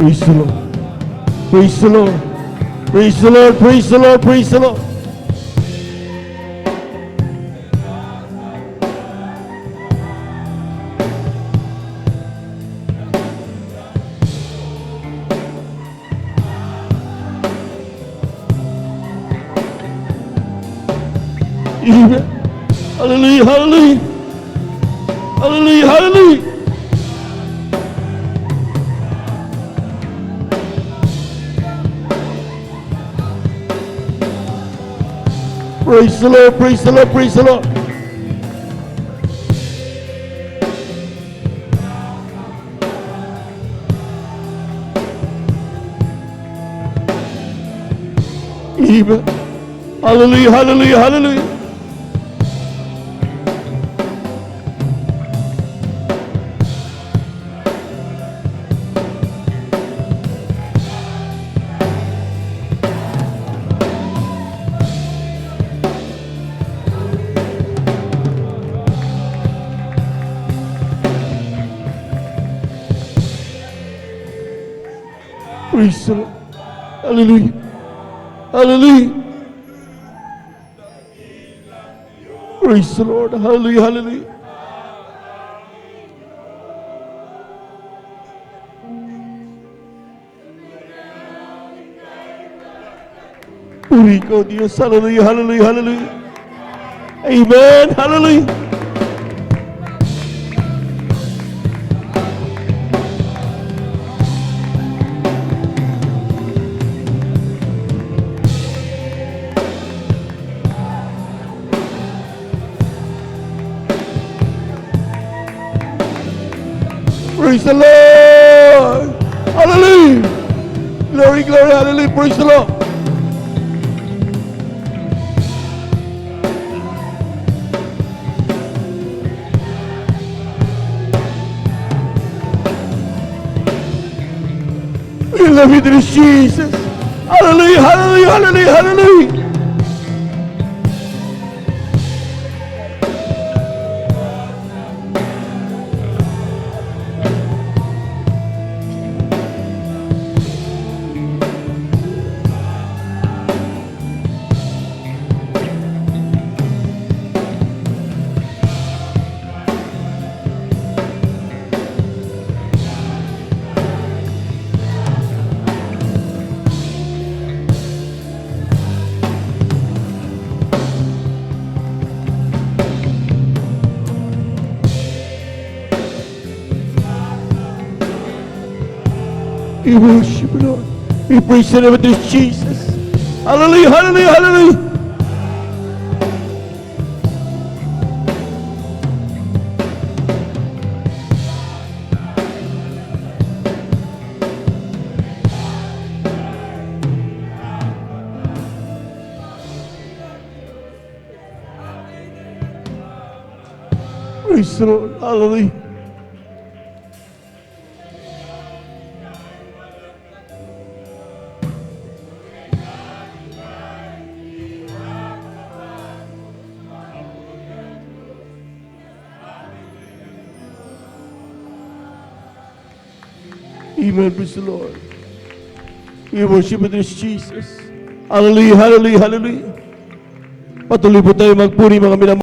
Praise the Lord. Praise the Lord. Praise the Lord. Praise the Lord. Praise the Lord. Amen. Hallelujah. Hallelujah. Hallelujah. Hallelujah. Praise the Lord, praise the Lord, praise the Lord. Amen. Hallelujah, hallelujah, hallelujah. Praise the Lord. Hallelujah. Hallelujah. Praise the Lord. Hallelujah. Hallelujah. Purico Dios. Hallelujah. Hallelujah. Hallelujah. Amen. Hallelujah. Praise the Lord. Hallelujah. Glory, glory, hallelujah. Praise the Lord. We love you, dear Jesus. Hallelujah, hallelujah, hallelujah, hallelujah. We worship you, Lord. We praise the name of this Jesus. Hallelujah, hallelujah, hallelujah. Praise the Lord. Hallelujah. Amen. Praise the Lord. We worship this Jesus. Hallelujah, hallelujah, hallelujah. Patuloy po tayo magpuri mga minamahal.